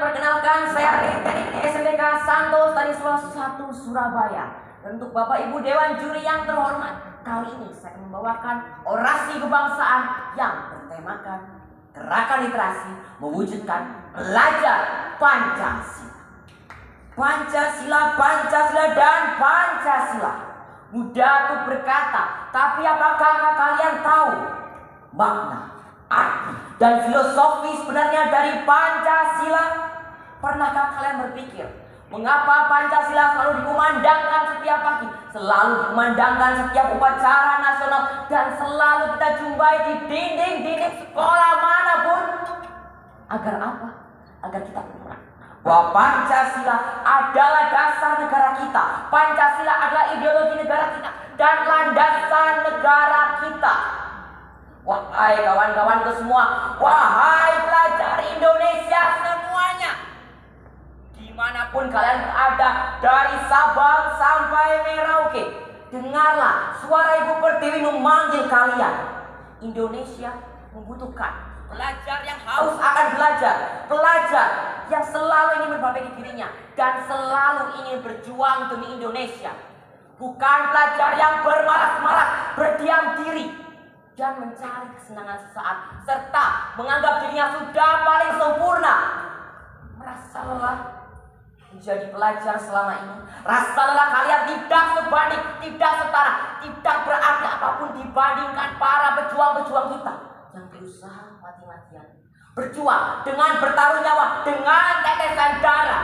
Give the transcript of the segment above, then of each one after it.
perkenalkan saya Teknik SMK Santo Stanislaus 1 Surabaya. Dan untuk Bapak Ibu Dewan Juri yang terhormat, kali ini saya akan membawakan orasi kebangsaan yang bertemakan gerakan literasi mewujudkan pelajar Pancasila. Pancasila, Pancasila, dan Pancasila. Mudah untuk berkata, tapi apakah kalian tahu makna, arti, dan filosofi sebenarnya dari Pancasila? Pernahkah kalian berpikir mengapa Pancasila selalu dikumandangkan setiap pagi, selalu dikumandangkan setiap upacara nasional, dan selalu kita jumpai di dinding-dinding sekolah manapun? Agar apa? Agar kita ingat bahwa Pancasila adalah dasar negara kita. Pancasila adalah ideologi negara kita dan landasan negara kita. Wahai kawan-kawanku semua, wahai pelajar Indonesia semuanya, dimanapun kalian berada, dari Sabang sampai Merauke, dengarlah suara Ibu Pertiwi memanggil kalian. Indonesia membutuhkan pelajar yang haus akan belajar, pelajar yang selalu ingin memperbaiki dirinya dan selalu ingin berjuang demi Indonesia. Bukan pelajar yang bermalas-malas, berdiam diri dan mencari kesenangan sesaat, serta menganggap dirinya sudah paling sempurna. Merasa lelah menjadi pelajar selama ini, rasa lelah kalian tidak sebanding, tidak setara, tidak berarti apapun dibandingkan para pejuang-pejuang kita yang berusaha mati-matian, berjuang dengan bertaruh nyawa, dengan tetesan darah.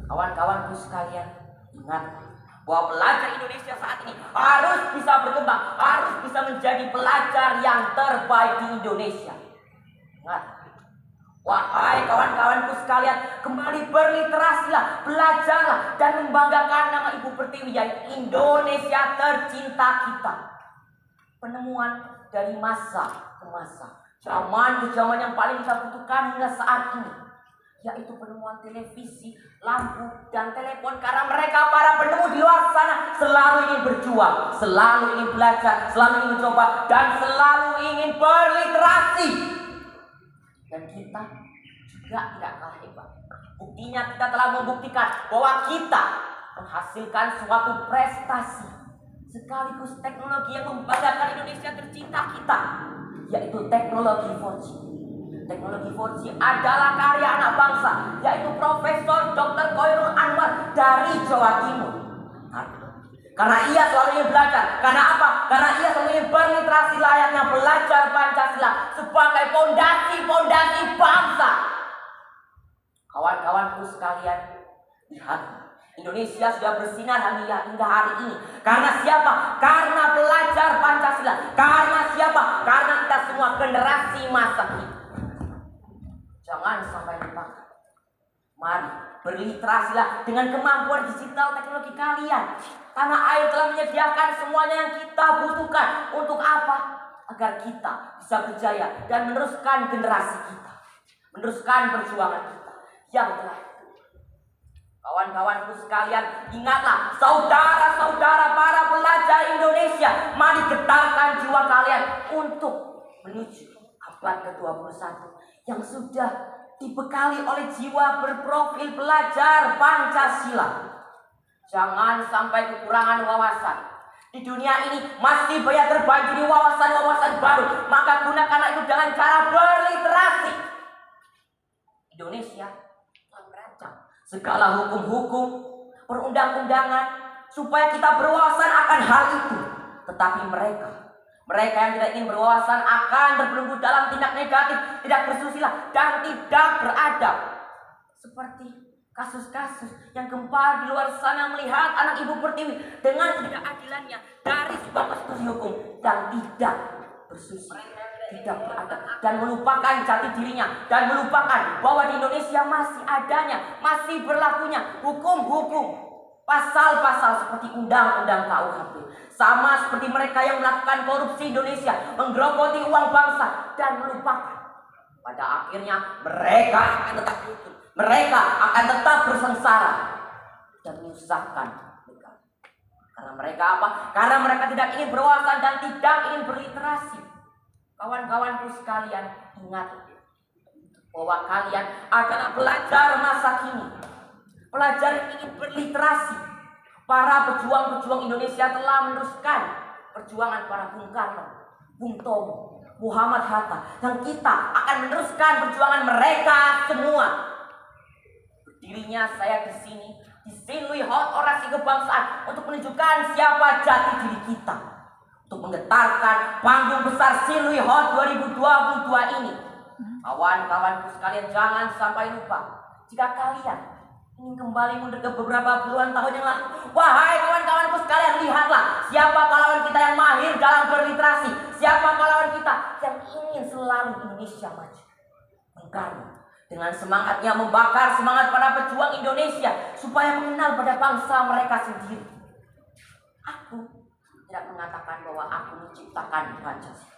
Kawan-kawanku sekalian, ingat bahwa pelajar Indonesia saat ini harus bisa berkembang, harus bisa menjadi pelajar yang terbaik di Indonesia. Ingat, wahai kawan-kawanku sekalian, kembali berliterasilah, belajarlah, dan membanggakan nama Ibu Pertiwi, yaitu Indonesia tercinta kita. Penemuan dari masa ke masa, zaman ke zaman yang paling kita butuhkan hingga saat ini, yaitu penemuan televisi, lampu, dan telepon. Karena mereka para penemu di luar sana selalu ingin berjuang, selalu ingin belajar, selalu ingin mencoba, dan selalu ingin berliterasi. Dan kita juga tidak kalah hebat. Buktinya kita telah membuktikan bahwa kita menghasilkan suatu prestasi sekaligus teknologi yang membanggakan Indonesia tercinta kita, yaitu teknologi 4G. Teknologi 4G adalah karya anak bangsa, yaitu Profesor Dr. Khoirul Anwar dari Jawa Timur. Karena ia selalu ingin belajar. Karena apa? Karena ia selalu ingin berliterasi layaknya belajar Pancasila sebagai pondasi-pondasi bangsa. Kawan-kawanku sekalian, lihat, Indonesia sudah bersinar hingga hari ini. Karena siapa? Karena pelajar Pancasila. Karena siapa? Karena kita semua generasi masa kini. Jangan sampai lupa. Mari berliterasilah dengan kemampuan digital teknologi kalian. Tanah air telah menyediakan semuanya yang kita butuhkan. Untuk apa? Agar kita bisa berjaya dan meneruskan generasi kita, meneruskan perjuangan kita yang telah. Kawan-kawanku sekalian, ingatlah, saudara-saudara para pelajar Indonesia, mari getarkan jiwa kalian untuk menuju abad ke-21 yang sudah dibekali oleh jiwa berprofil pelajar Pancasila. Jangan sampai kekurangan wawasan. Di dunia ini masih banyak terbanjiri wawasan-wawasan baru, maka gunakanlah itu dengan cara berliterasi. Indonesia telah merancang segala hukum-hukum, perundang-undangan, supaya kita berwawasan akan hal itu. Tetapi mereka yang tidak ingin berwawasan akan terbelenggu dalam tindak negatif, tidak bersusila, dan tidak beradab. Seperti kasus-kasus yang gempar di luar sana melihat anak Ibu Pertiwi dengan ketidakadilannya dari sebuah konstitusi hukum yang tidak bersusila, tidak beradab, dan melupakan jati dirinya, dan melupakan bahwa di Indonesia masih adanya, masih berlakunya hukum-hukum, pasal-pasal seperti undang-undang KUHP. Sama seperti mereka yang melakukan korupsi Indonesia, menggerogoti uang bangsa, dan melupakan pada akhirnya mereka akan tetap hidup, mereka akan tetap bersengsara dan menyusahkan negara. Karena mereka apa? Karena mereka tidak ingin berwawasan dan tidak ingin berliterasi. Kawan-kawanku sekalian, ingat, bahwa kalian adalah pelajar masa kini, pelajar yang ingin berliterasi. Para pejuang-pejuang Indonesia telah meneruskan perjuangan para Bung Karno, Bung Tomo, Muhammad Hatta, dan kita akan meneruskan perjuangan mereka semua. Berdirinya saya di sini, di Sinlui Hot Orasi Kebangsaan, untuk menunjukkan siapa jati diri kita, untuk menggetarkan panggung besar Sinlui Hot 2022 ini. Kawan-kawanku sekalian, jangan sampai lupa, jika kalian ingin kembali mundur ke beberapa puluhan tahun yang lalu, wahai kawan-kawanku sekalian, lihatlah siapa pahlawan kita yang mahir dalam berliterasi, siapa pahlawan kita yang ingin selalu Indonesia maju. Bung Karno dengan semangatnya membakar semangat para pejuang Indonesia supaya mengenal pada bangsa mereka sendiri. Aku tidak mengatakan bahwa aku menciptakan Pancasila.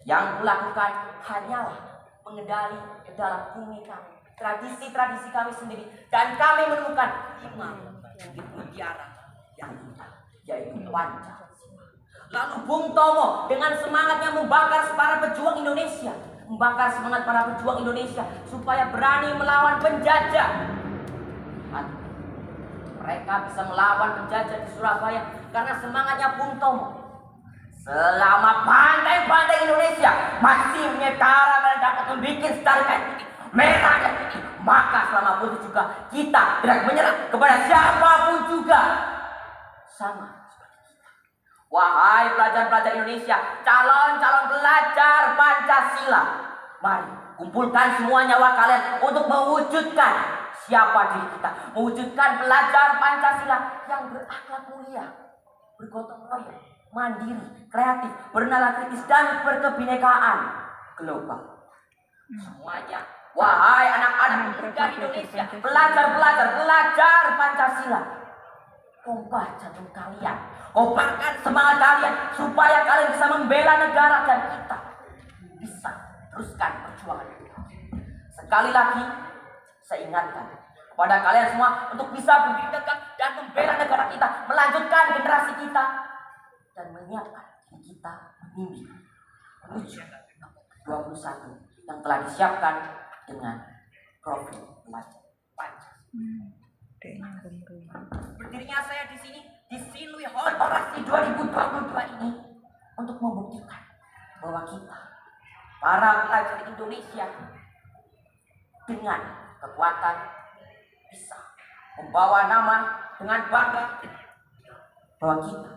Yang kulakukan hanyalah mengendali ke dalam bumi kami, tradisi-tradisi kami sendiri, dan kami menemukan hikmah yang mutiara yang indah, yaitu Pancasila. Lalu Bung Tomo dengan semangatnya membakar para pejuang Indonesia, membakar semangat para pejuang Indonesia supaya berani melawan penjajah. Mereka bisa melawan penjajah di Surabaya karena semangatnya Bung Tomo. Selama pantai-pantai Indonesia masih menyetara dan dapat membuat setari kain putih, merah dan putih, maka selama itu juga kita tidak menyerah kepada siapapun juga. Sama seperti kita. Wahai pelajar-pelajar Indonesia, calon-calon pelajar Pancasila, mari kumpulkan semua nyawa kalian untuk mewujudkan siapa diri kita, mewujudkan pelajar Pancasila yang berakhlak mulia, bergotong royong, mandiri, kreatif, bernalar kritis, dan berkebinekaan global. Semuanya, wahai anak-anak muda Indonesia, pelajar Pancasila, kompak jantung kalian, kompakan semangat kalian supaya kalian bisa membela negara dan kita bisa teruskan perjuangan kita. Sekali lagi saya ingatkan kepada kalian semua untuk bisa berdiri tegak dan membela negara kita, melanjutkan generasi kita, dan menyiapkan diri kita mimpi menuju 21 yang telah disiapkan dengan profil pelajar Pancasila. Berdirinya saya di sini, di Sinlui Hot Orasi 2022 ini, untuk membuktikan bahwa kita, para pelajar Indonesia, dengan kekuatan bisa membawa nama dengan bangga bahwa kita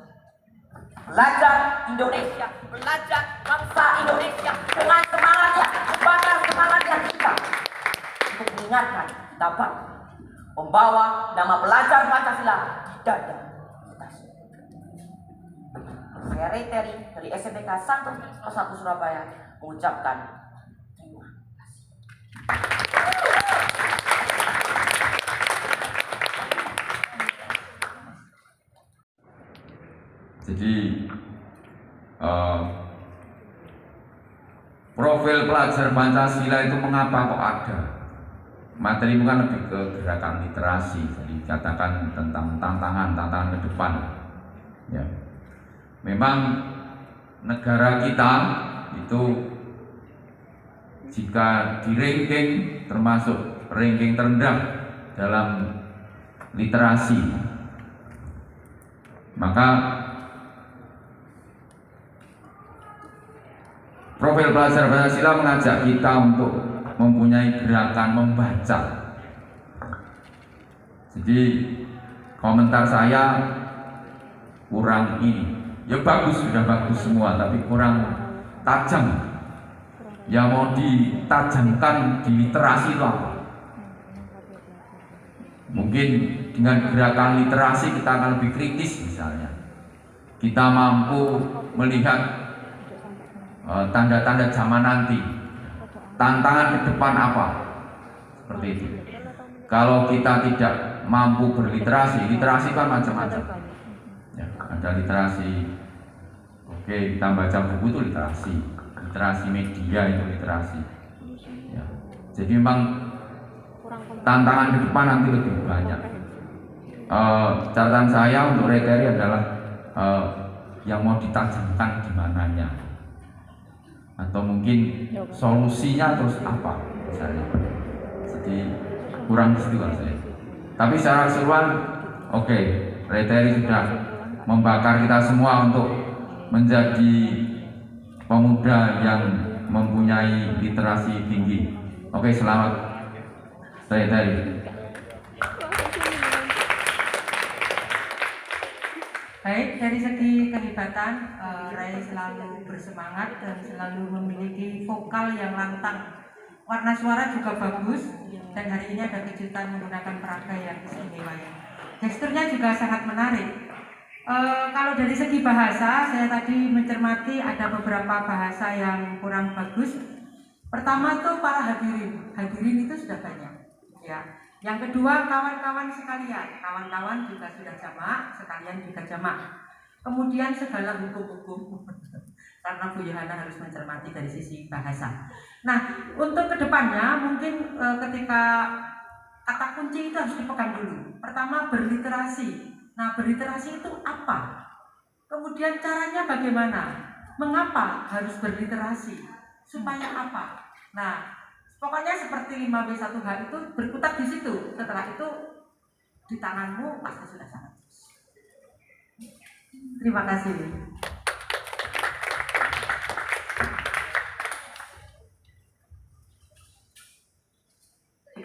pelajar Indonesia, pelajar bangsa Indonesia, dengan semangatnya, membakar semangatnya kita untuk mengingatkan kita bangga membawa nama pelajar Pancasila di dada kita. Saya Ray Terry dari SMPK Santo Trisno 1 Surabaya mengucapkan terima kasih. Jadi profil pelajar Pancasila itu mengapa kok ada? Materi bukan lebih ke gerakan literasi, jadi katakan tentang tantangan ke depan. Ya, memang negara kita itu jika di ranking termasuk ranking terendah dalam literasi, maka profil pelajar Pancasila mengajak kita untuk mempunyai gerakan membaca. Jadi komentar saya kurang ini, ya bagus, sudah bagus semua, tapi kurang tajam. Yang mau ditajamkan di literasi itu apa? Mungkin dengan gerakan literasi kita akan lebih kritis misalnya. Kita mampu melihat tanda-tanda zaman nanti, tantangan ke depan apa, seperti itu. Kalau kita tidak mampu berliterasi, literasi kan macam-macam. Ya, ada literasi, oke, kita baca buku itu literasi media itu literasi. Ya, jadi memang tantangan ke depan nanti lebih banyak. Catatan saya untuk Ray Terry adalah yang mau ditajamkan di mananya, atau mungkin solusinya terus apa. misalnya. Jadi kurang setuju saya. Tapi secara keseluruhan, oke, Reteri sudah membakar kita semua untuk menjadi pemuda yang mempunyai literasi tinggi. Oke, selamat Reteri. Baik, dari segi kehebatan, Rai selalu bersemangat dan selalu memiliki vokal yang lantang. Warna suara juga bagus, dan hari ini ada kejutan menggunakan peraga yang istimewa. Gesturnya juga sangat menarik. Kalau dari segi bahasa, saya tadi mencermati ada beberapa bahasa yang kurang bagus. Pertama tuh para hadirin itu sudah banyak, ya. Yang kedua, kawan-kawan sekalian, kawan-kawan juga sudah jamak, sekalian juga jamak. Kemudian segala hukum-hukum, karena Bu Yohana harus mencermati dari sisi bahasa. Nah, untuk kedepannya mungkin ketika kata kunci itu harus dipegang dulu. Pertama, berliterasi. Nah, berliterasi itu apa? Kemudian caranya bagaimana? Mengapa harus berliterasi? Supaya apa? Nah, pokoknya seperti 5W1H itu berkutat di situ. Setelah itu di tanganmu pasti sudah sangat. Terima kasih.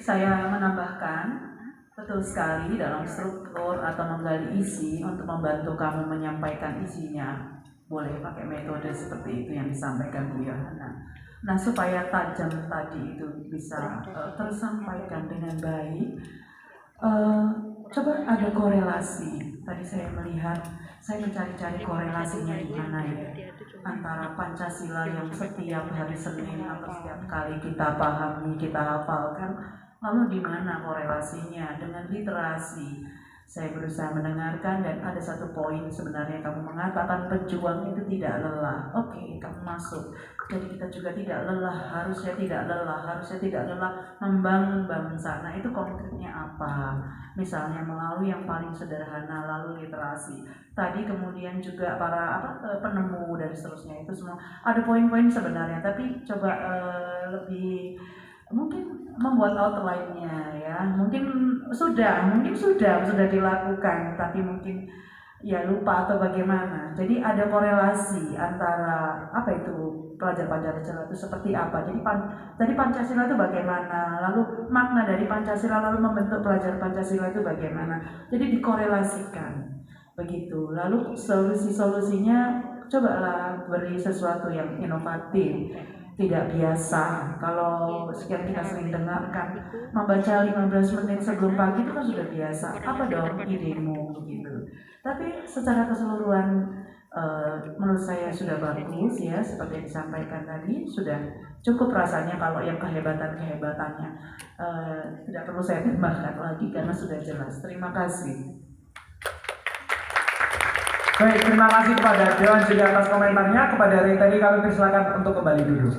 Saya menambahkan, betul sekali dalam struktur atau menggali isi untuk membantu kamu menyampaikan isinya. Boleh pakai metode seperti itu yang disampaikan Bu Yohana. Nah, supaya tajam tadi itu bisa tersampaikan dengan baik, coba ada korelasi. Tadi saya melihat, saya mencari-cari korelasinya di mana ya, antara Pancasila yang setiap hari Senin atau setiap kali kita pahami, kita hafalkan, lalu di mana korelasinya dengan literasi. Saya berusaha mendengarkan dan ada satu poin sebenarnya kamu mengatakan pejuang itu tidak lelah. Oke, kamu masuk. Jadi kita juga tidak lelah, harusnya tidak lelah membangun bangsa. Nah, itu konkretnya apa? Misalnya melalui yang paling sederhana, lalu literasi. Tadi kemudian juga para penemu dan seterusnya, itu semua ada poin-poin sebenarnya, tapi coba lebih mungkin membuat outline-nya ya. Mungkin sudah dilakukan, tapi mungkin ya lupa atau bagaimana. Jadi ada korelasi antara apa itu pelajar Pancasila itu seperti apa. Jadi tadi Pancasila itu bagaimana, lalu makna dari Pancasila, lalu membentuk pelajar Pancasila itu bagaimana. Jadi dikorelasikan begitu. Lalu solusinya cobalah beri sesuatu yang inovatif, tidak biasa. Kalau sekian kita sering dengarkan membaca 15 menit sebelum pagi itu kan sudah biasa. Apa dong idemu begitu. Tapi secara keseluruhan menurut saya sudah bagus ya, seperti yang disampaikan tadi sudah cukup rasanya. Kalau yang kehebatannya tidak perlu saya tambahkan lagi karena sudah jelas. Terima kasih. Baik, terima kasih kepada Dewan juga atas komentarnya. Kepada Ray tadi kami persilakan untuk kembali duduk.